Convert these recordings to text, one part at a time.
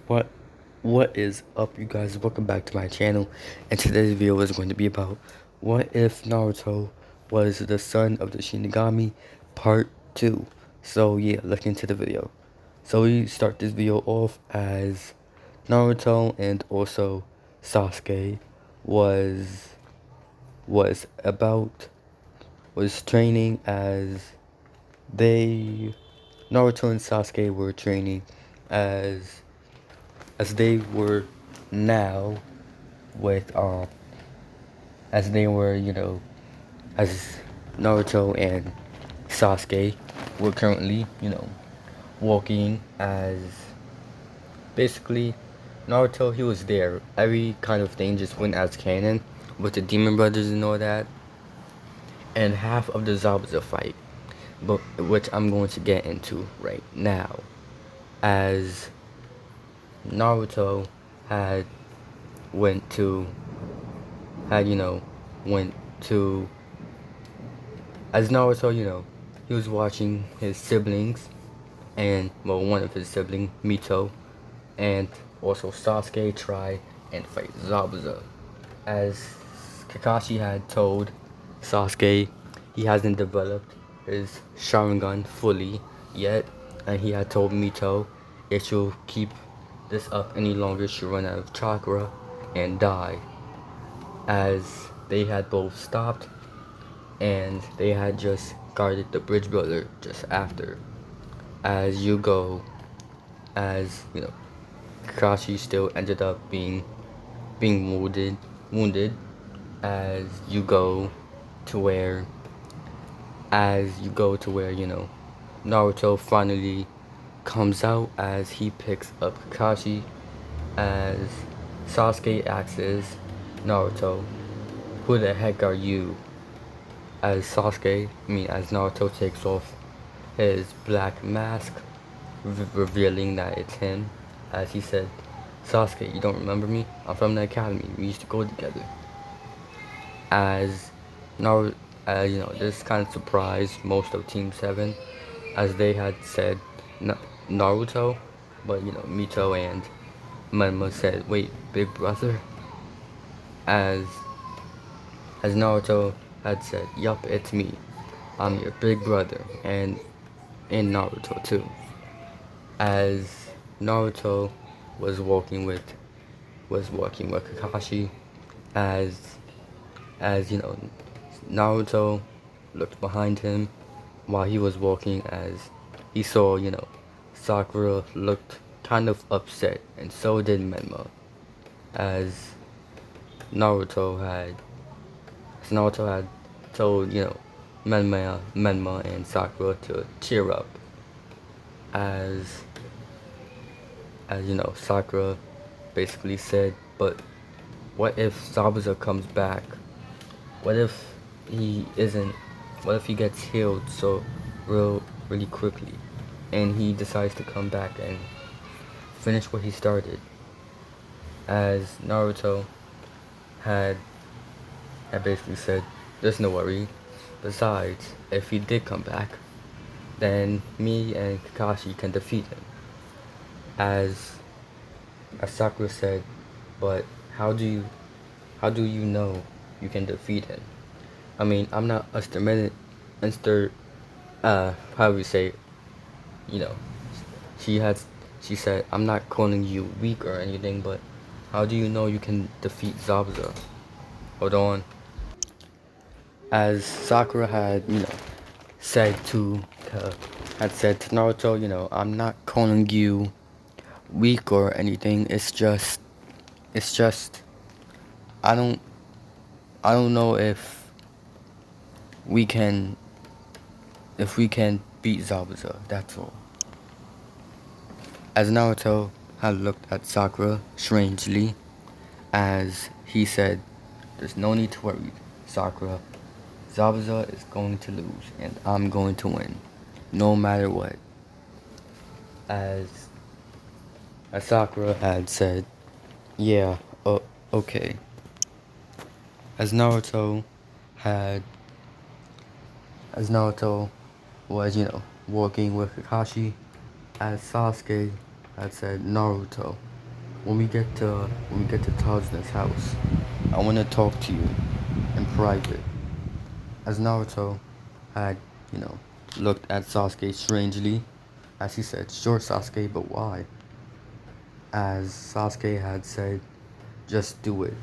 What what is up, you guys? Welcome back to my channel, and today's video is going to be about what if Naruto was the son of the Shinigami part 2. So yeah, let's get into the video. So we start this video off as Naruto and also Sasuke was was about was training as they Naruto and Sasuke were training as they were now with as they were, as Naruto and Sasuke were currently, walking as basically Naruto. He was there. Every kind of thing just went as canon with the Demon Brothers and all that, and half of the Zabuza fight, but which I'm going to get into right now, as Naruto had went to had went to as Naruto, he was watching his siblings, and well, one of his siblings, Mito, and also Sasuke try and fight Zabuza. As Kakashi had told Sasuke, he hasn't developed his Sharingan fully yet, and he had told Mito, if you'll keep this up any longer, she'll run out of chakra and die. As they had both stopped, and they had just guarded the bridge builder just after. As Kakashi still ended up being wounded. As you go to where Naruto finally comes out, as he picks up Kakashi, as Sasuke asks Naruto, who the heck are you? As Naruto takes off his black mask, revealing that it's him, as he said, Sasuke, you don't remember me? I'm from the academy, we used to go together. As Naruto, this kind of surprised most of Team 7, as they had said Naruto, but Mito and Menma said, wait, big brother? As Naruto had said, yup, it's me. I'm your big brother, and in Naruto too. As Naruto was walking with Kakashi, as Naruto looked behind him while he was walking, as he saw, Sakura looked kind of upset, and so did Menma. As Naruto had told, Menma and Sakura to cheer up. As Sakura basically said, but what if Zabuza comes back? What if he gets healed so really quickly, and he decides to come back and finish what he started? As Naruto had basically said, there's no worry. Besides, if he did come back, then me and Kakashi can defeat him. As Sakura said, but how do you know you can defeat him? I mean, I'm not how we say, she said, I'm not calling you weak or anything, but how do you know you can defeat Zabuza? Hold on. As Sakura had, said to Naruto, I'm not calling you weak or anything. It's just, I don't know if we can beat Zabuza. That's all. As Naruto had looked at Sakura strangely, as he said, there's no need to worry, Sakura. Zabuza is going to lose, and I'm going to win, no matter what. As Sakura had said, yeah, okay. As Naruto was, walking with Kakashi, as Sasuke had said, Naruto, when we get to Tajna's house, I want to talk to you in private. As Naruto had, you know, looked at Sasuke strangely, as he said, "Sure, Sasuke, but why?" As Sasuke had said, "Just do it."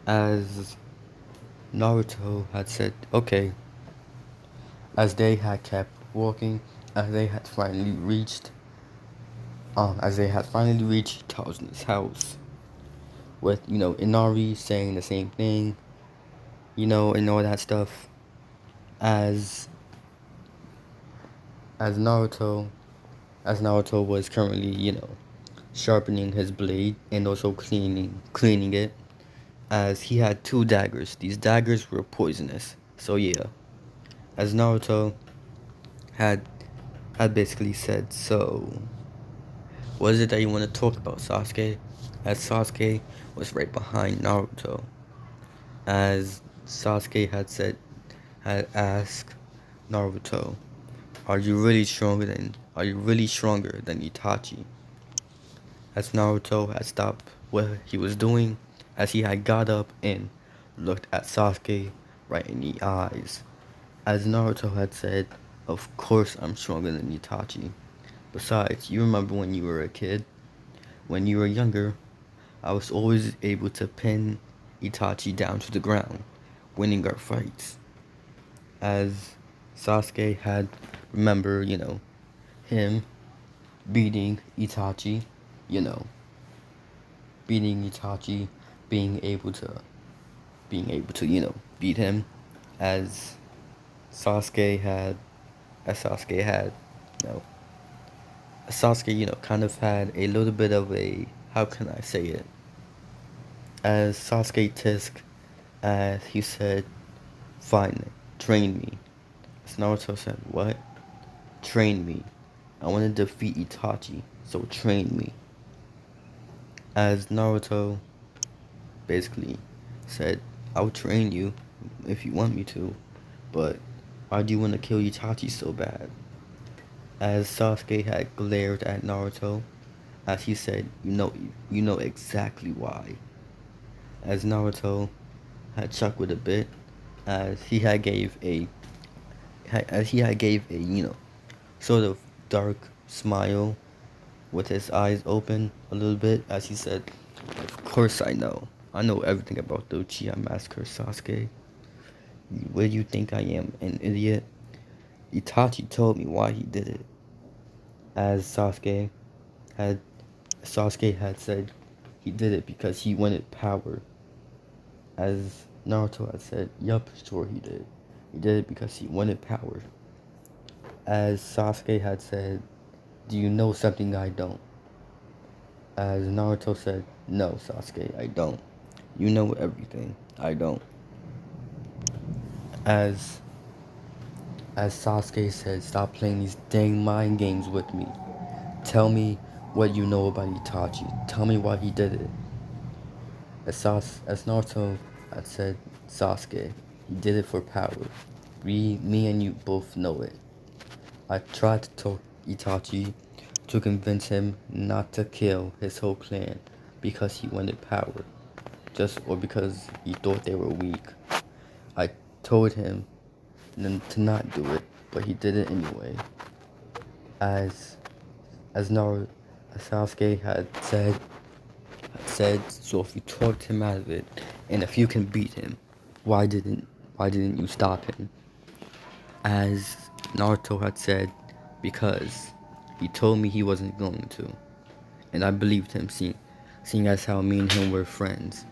As Naruto had said, "Okay." As they had kept walking, as they had finally reached, Tauzen's house, with Inari saying the same thing, and all that stuff. As as Naruto, as Naruto was currently, sharpening his blade and also cleaning it, as he had two daggers. These daggers were poisonous. So yeah, as Naruto had had basically said, "So what is it that you want to talk about, Sasuke?" As Sasuke was right behind Naruto. As Sasuke had asked Naruto, are you really stronger than Itachi?" As Naruto had stopped what he was doing, as he had got up and looked at Sasuke right in the eyes. As Naruto had said, "Of course I'm stronger than Itachi. Besides, you remember when you were a kid? When you were younger, I was always able to pin Itachi down to the ground, winning our fights." As Sasuke had remember, him beating Itachi, you know, beating Itachi, being able to, beat him, as Sasuke had, as Sasuke had, you know, Sasuke, kind of had a little bit of a, how can I say it? As Sasuke Tisk, as he said, "Fine, train me." As Naruto said, "What? Train me. I want to defeat Itachi, so train me." As Naruto basically said, "I'll train you if you want me to, but why do you want to kill Itachi so bad?" As Sasuke had glared at Naruto, as he said, you know exactly why." As Naruto had chuckled a bit, as he had gave a, sort of dark smile with his eyes open a little bit, as he said, "Of course I know. I know everything about the Uchiha Massacre, Sasuke. Where do you think I am, an idiot? Itachi told me why he did it." As had Sasuke had said, he did it because he wanted power. As Naruto had said, "Yup, sure he did. He did it because he wanted power." As Sasuke had said, "Do you know something I don't?" As Naruto said, "No, Sasuke, I don't. You know everything. I don't." As Sasuke said, "Stop playing these dang mind games with me. Tell me what you know about Itachi. Tell me why he did it." As Naruto had said, "Sasuke, he did it for power. Me and you both know it. I tried to talk Itachi to convince him not to kill his whole clan because he wanted power, or because he thought they were weak. I told him to not do it, but he did it anyway." As as Naruto, as Sasuke had said, "So if you talked him out of it, and if you can beat him, why didn't you stop him?" As Naruto had said, "Because he told me he wasn't going to, and I believed him, seeing as how me and him were friends.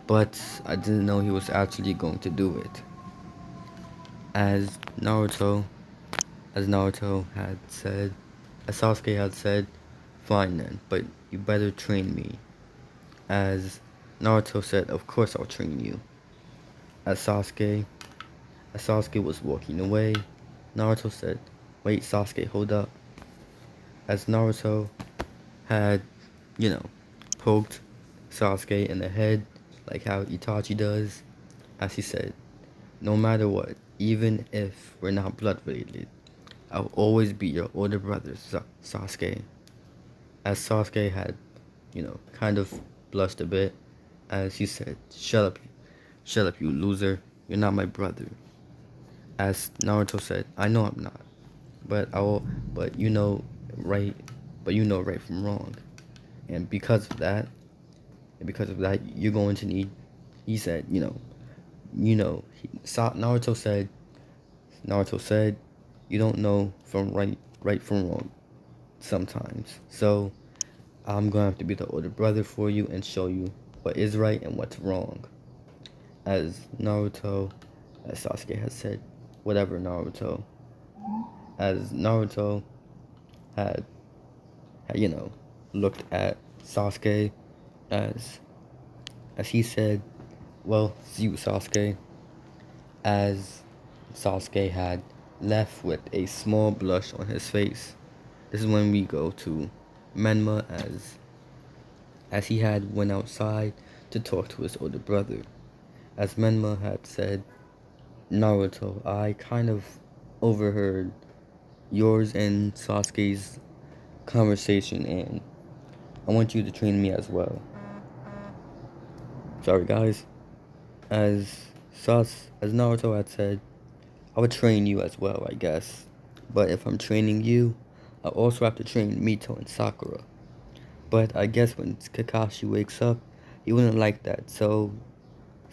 But I didn't know he was actually going to do it." As Naruto, had said, as Sasuke had said, "Fine then, but you better train me." As Naruto said, "Of course I'll train you." As Sasuke was walking away, Naruto said, "Wait, Sasuke, hold up." As Naruto had, you know, poked Sasuke in the head, like how Itachi does, as he said, "No matter what, even if we're not blood related, I'll always be your older brother, Sasuke." As Sasuke had kind of blushed a bit as he said, shut up, you loser. You're not my brother. As Naruto said, I know I'm not, but but right, right from wrong, and because of that, you're going to need. He said, Naruto said, you don't know from right from wrong sometimes. So I'm gonna have to be the older brother for you and show you what is right and what's wrong. As Sasuke has said, whatever Naruto, as Naruto had, looked at Sasuke as he said, well, see you, Sasuke, as Sasuke had left with a small blush on his face. This is when we go to Menma as he had went outside to talk to his older brother. As Menma had said, Naruto, I kind of overheard yours and Sasuke's conversation, and I want you to train me as well. Sorry, guys. As Naruto had said, I would train you as well, I guess. But if I'm training you, I also have to train Mito and Sakura. But I guess when Kakashi wakes up, he wouldn't like that. So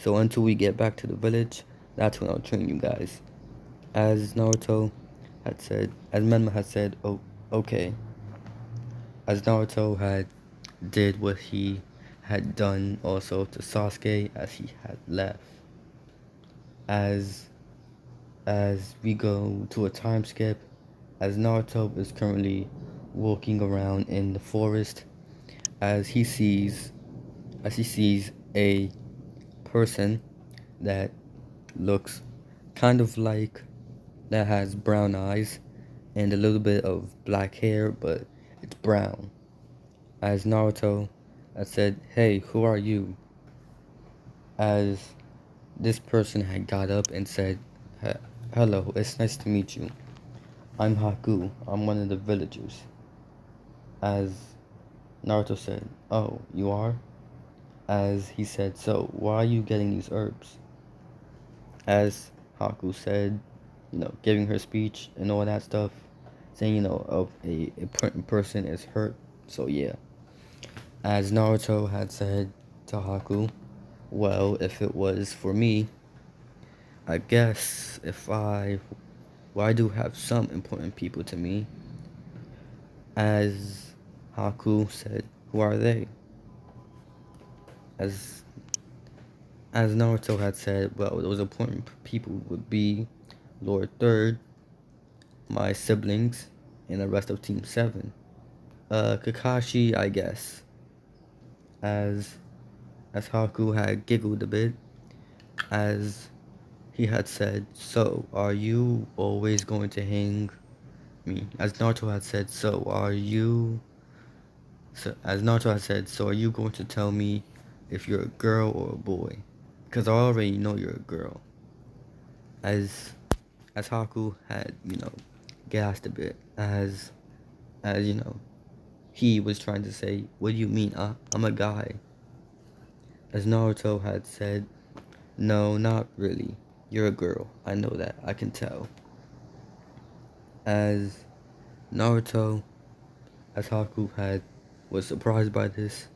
until we get back to the village, that's when I'll train you guys. As Naruto had said, as Menma had said, oh, okay. As Naruto had did what he had done also to Sasuke as he had left. As we go to a time skip, as Naruto is currently walking around in the forest, as he sees a person that looks kind of like that has brown eyes and a little bit of black hair, but it's brown. As Naruto had said, hey, who are you? As this person had got up and said, hello, it's nice to meet you. I'm Haku. I'm one of the villagers. As Naruto said, oh, you are? As he said, so why are you getting these herbs? As Haku said, giving her speech and all that stuff, saying, a important person is hurt, so yeah. As Naruto had said to Haku, well, if it was for me, I guess I do have some important people to me. As Haku said, who are they? As Naruto had said, well, those important people would be Lord Third, my siblings, and the rest of Team 7. Kakashi, I guess. As Haku had giggled a bit, as he had said, so are you always going to hang me? As Naruto had said, as Naruto had said, so are you going to tell me if you're a girl or a boy? Because I already know you're a girl. As Haku had, gasped a bit, as he was trying to say, what do you mean? I'm a guy. As Naruto had said, no, not really. You're a girl. I know that. I can tell. As Naruto, as Haku was surprised by this,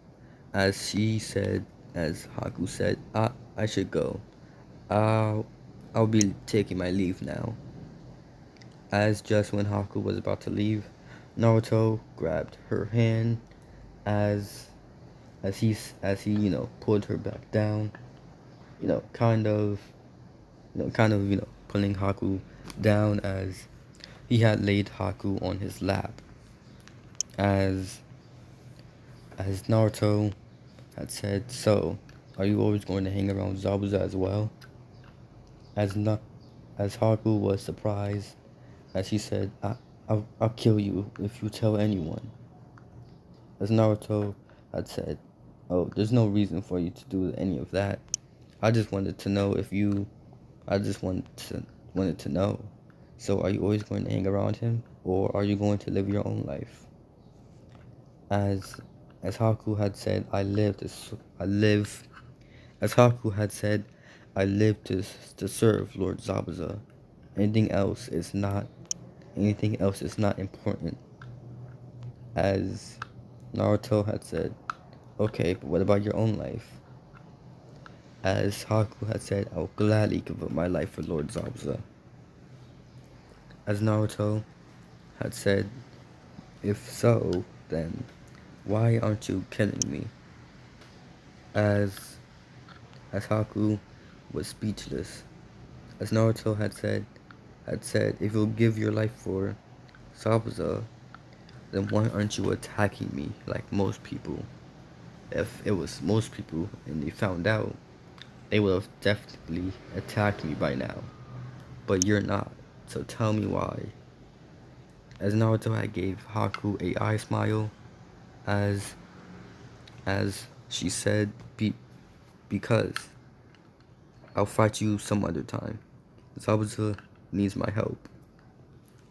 as Haku said, I should go. I'll be taking my leave now. As just when Haku was about to leave, Naruto grabbed her hand as he pulled her back down, kind of pulling Haku down as he had laid Haku on his lap. As Naruto had said, so are you always going to hang around Zabuza as well? As Haku was surprised, as he said, I'll kill you if you tell anyone. As Naruto had said, oh, there's no reason for you to do any of that. I just wanted to know wanted to know. So are you always going to hang around him, or are you going to live your own life? As As Haku had said, I live. As Haku had said, I live to serve Lord Zabuza. Anything else is not. Anything else is not important. As Naruto had said, okay, but what about your own life? As Haku had said, I will gladly give up my life for Lord Zabuza. As Naruto had said, if so, then why aren't you killing me? As Haku was speechless. As Naruto had said, if you'll give your life for Zabuza, then why aren't you attacking me like most people? If it was most people and they found out, they would have definitely attacked me by now. But you're not, so tell me why. As Naruto had gave Haku a eye smile, as she said, because I'll fight you some other time. Zabuza needs my help.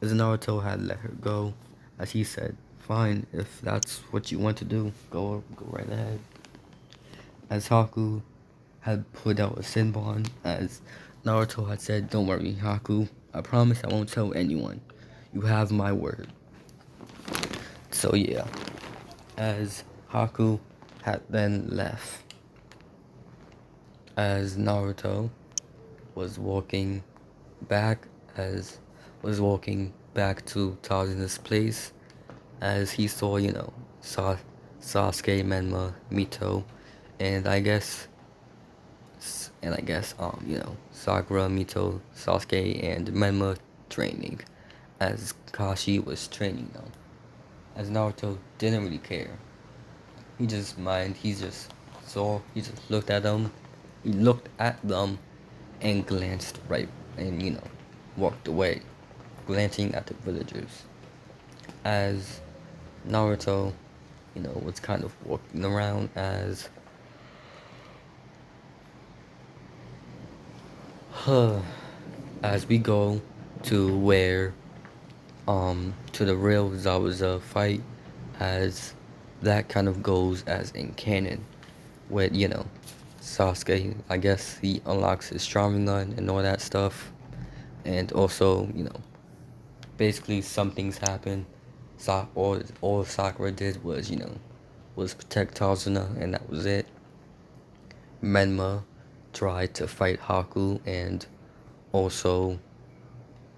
As Naruto had let her go, as he said, fine, if that's what you want to do, go right ahead. As Haku had put out a Senbon, as Naruto had said, don't worry, Haku, I promise I won't tell anyone. You have my word. So yeah, as Haku had then left, as Naruto was walking back, to Tazuna's place, as he saw, Sasuke, Menma, Mito, and I guess, Sakura, Mito, Sasuke, and Menma training, as Kashi was training them. As Naruto didn't really care. He just looked at them. He looked at them and glanced right and, walked away, glancing at the villagers. As Naruto, was kind of walking around as we go to where, to the real Zabuza fight, as that kind of goes as in canon, with, Sasuke, I guess he unlocks his Sharingan and all that stuff, and also, basically some things happen. All Sakura did was, was protect Tazuna, and that was it. Menma tried to fight Haku, and also,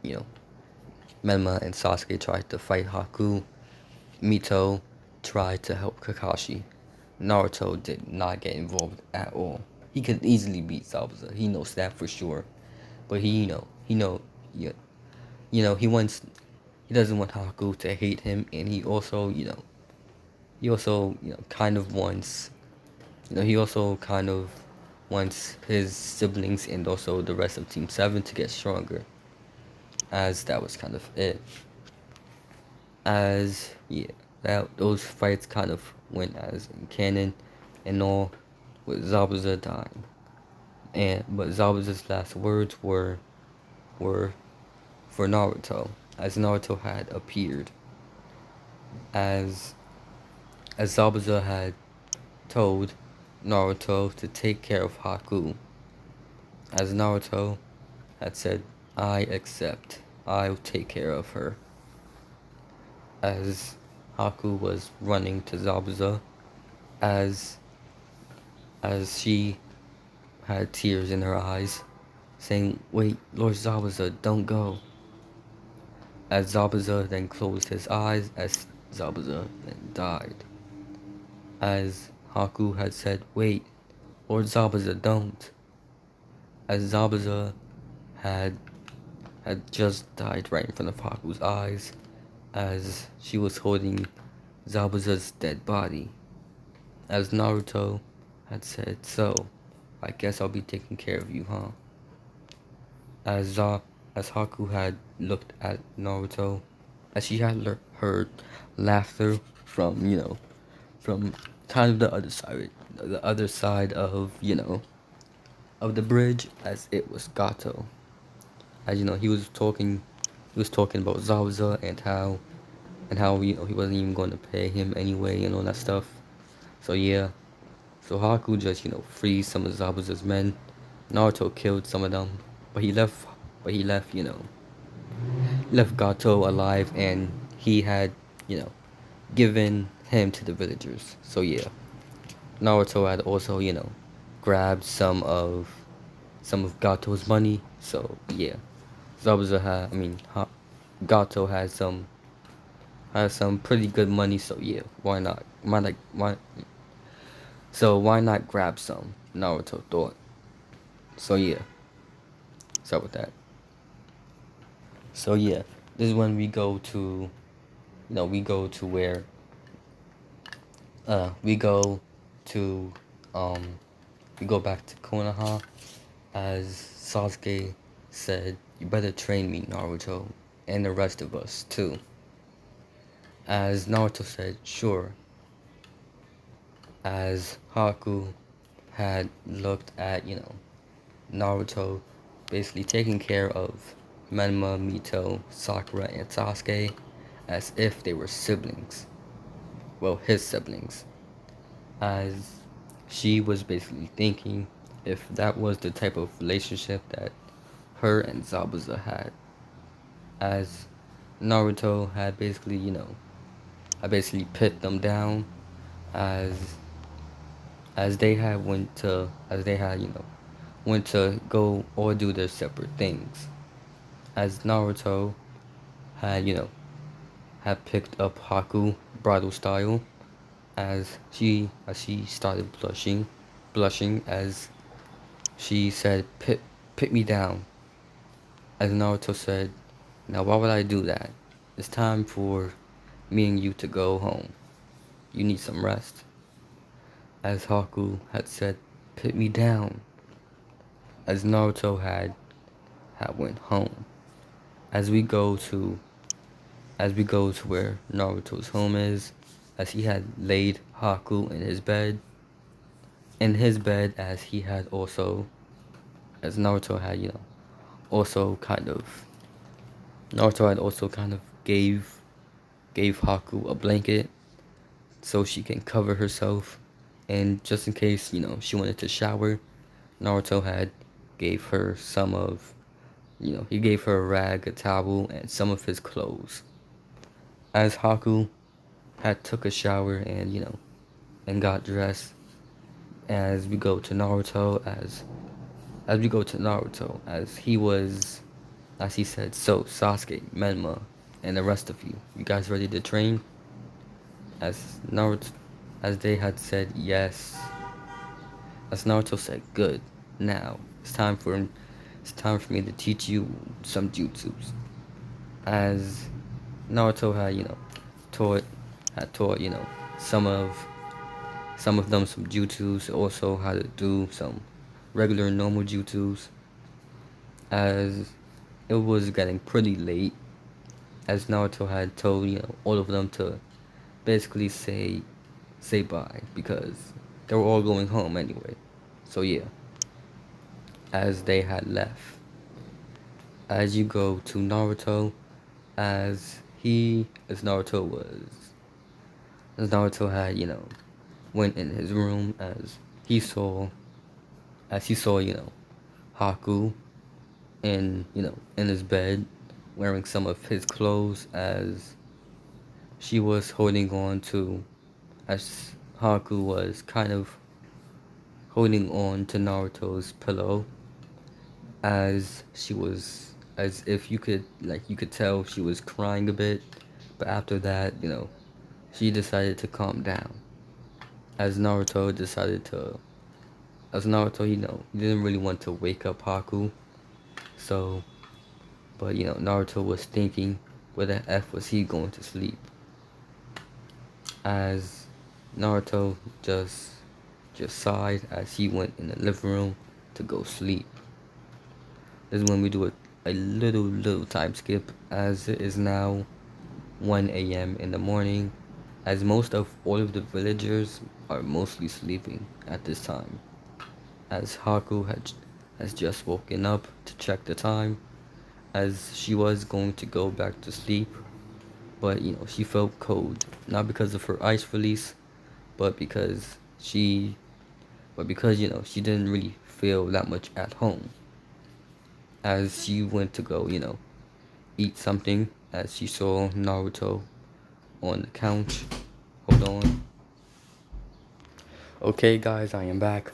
Menma and Sasuke tried to fight Haku. Mito tried to help Kakashi. Naruto did not get involved at all. He could easily beat Zabuza. He knows that for sure. But he doesn't want Haku to hate him, and he also, kind of wants, his siblings and also the rest of Team 7 to get stronger. As that was kind of it. As, those fights kind of went as in canon and all, with Zabuza dying. But Zabuza's last words were for Naruto, as Naruto had appeared. As Zabuza had told Naruto to take care of Haku. As Naruto had said, I accept. I'll take care of her. As Haku was running to Zabuza, as she had tears in her eyes, saying, wait, Lord Zabuza, don't go. As Zabuza then closed his eyes, as Zabuza then died. As Haku had said, wait, Lord Zabuza, don't. As Zabuza had just died right in front of Haku's eyes, as she was holding Zabuza's dead body. As Naruto had said, so, I guess I'll be taking care of you, huh? As Haku had looked at Naruto, as she had heard laughter from, from kind of the other side of, of the bridge, as it was Gato. As he was talking about Zabuza and how he wasn't even going to pay him anyway and all that stuff. So yeah, so Haku just, freed some of Zabuza's men. Naruto killed some of them, but he left, left Gato alive, and he had, you know, given him to the villagers. So yeah, Naruto had also, grabbed some of Gato's money. So yeah, Zabuza had, I mean, Gato had some pretty good money. So yeah, why not? Why not grab some? Naruto thought. So yeah, start with that. So yeah, this is when we go to, we go to where, we go to, um, we go back to Konoha, as Sasuke said, "You better train me, Naruto, and the rest of us too." As Naruto said, "Sure." As Haku had looked at, Naruto basically taking care of Menma, Mito, Sakura, and Sasuke as if they were siblings. Well, his siblings. As she was basically thinking if that was the type of relationship that her and Zabuza had. As Naruto had basically, I basically put them down as went to go or do their separate things. As Naruto had, had picked up Haku bridal style, as she started blushing as she said, "Put me down." As Naruto said, "Now why would I do that? It's time for me and you to go home. You need some rest." As Haku had said, "Put me down." As Naruto had went home. As we go to where Naruto's home is, as he had laid Haku in his bed. In his bed, as he had also, as Naruto had, also kind of, Naruto had also kind of gave Haku a blanket so she can cover herself, and just in case, she wanted to shower, Naruto had gave her some of, he gave her a rag, a towel, and some of his clothes. As Haku had took a shower and, and got dressed, as we go to Naruto, as he said, "So Sasuke, Menma, and the rest of you guys ready to train?" As Naruto, as they had said yes. As Naruto said, "Good. Now it's time for me to teach you some jutsus." As Naruto had, taught taught, some of them some jutsus, also how to do some regular normal jutsus. As it was getting pretty late, as Naruto had told, all of them to basically say bye because they were all going home anyway. So yeah, as they had left. As you go to Naruto, as Naruto was, as Naruto had, went in his room, he saw, he saw, Haku in his bed, wearing some of his clothes, as she was holding on to, as Haku was kind of holding on to Naruto's pillow, as if you could tell she was crying a bit, but after that, she decided to calm down. As Naruto decided to, as Naruto, he didn't really want to wake up Haku, so, but Naruto was thinking, where the F was he going to sleep? As Naruto just sighed as he went in the living room to go sleep. This is when we do a little time skip, as it is now 1 a.m. in the morning, as most of all of the villagers are mostly sleeping at this time. As Haku has just woken up to check the time, as she was going to go back to sleep, but she felt cold, not because of her ice release, but because she she didn't really feel that much at home, as she went to go, eat something, as she saw Naruto on the couch. Hold on. Okay, guys, I am back.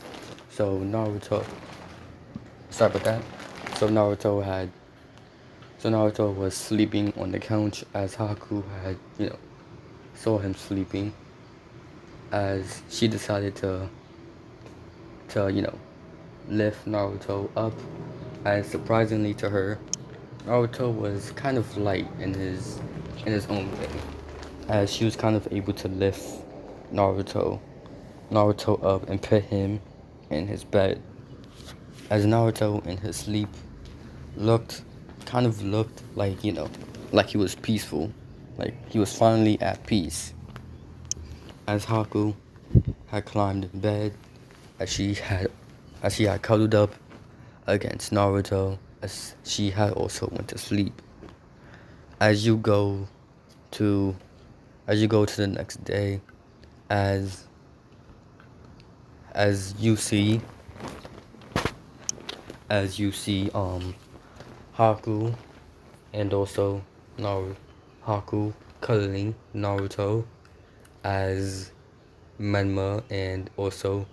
So sorry about that. So Naruto was sleeping on the couch, as Haku had, saw him sleeping, as she decided to lift Naruto up, as surprisingly to her, Naruto was kind of light in his own way, as she was kind of able to lift Naruto up and put him in his bed, as Naruto in his sleep looked like, like he was peaceful, like he was finally at peace, as Haku had climbed in bed, as she had cuddled up against Naruto, as she had also went to sleep. As you go to the next day, as you see Haku and also Haku cuddling Naruto, as Menma and also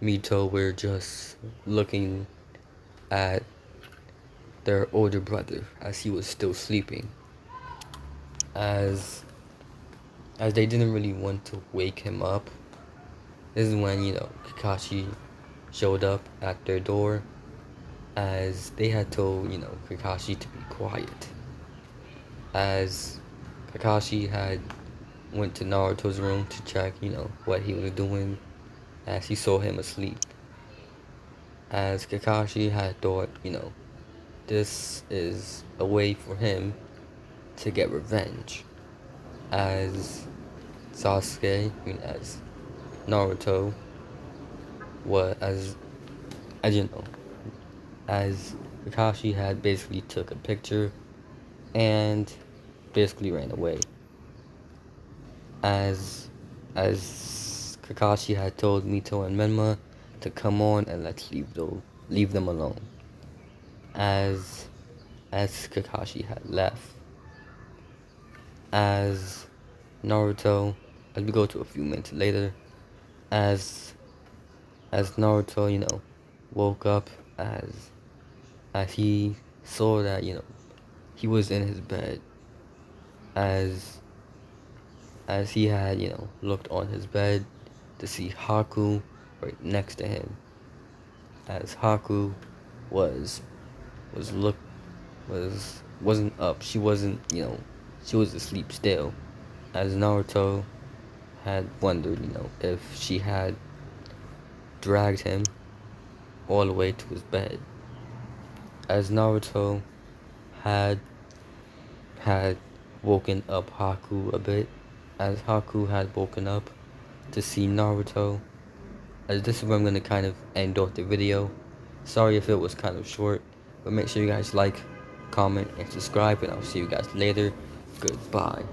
Mito were just looking at their older brother as he was still sleeping, as they didn't really want to wake him up. This is when, Kakashi showed up at their door, as they had told, Kakashi to be quiet, as Kakashi had went to Naruto's room to check, what he was doing, as he saw him asleep, as Kakashi had thought, this is a way for him to get revenge, as Sasuke, as Naruto, as as Kakashi had basically took a picture and basically ran away, as Kakashi had told Mito and Menma to come on and let's leave them alone, as Kakashi had left, as Naruto, as we go to a few minutes later, as Naruto, woke up, as he saw that, he was in his bed, as he had, looked on his bed to see Haku right next to him, as Haku wasn't up, she wasn't, she was asleep still, as Naruto had wondered, if she had dragged him all the way to his bed, as Naruto had woken up Haku a bit, as Haku had woken up to see Naruto, as this is where I'm going to kind of end off the video. Sorry if it was kind of short, but make sure you guys like, comment, and subscribe, and I'll see you guys later. Goodbye.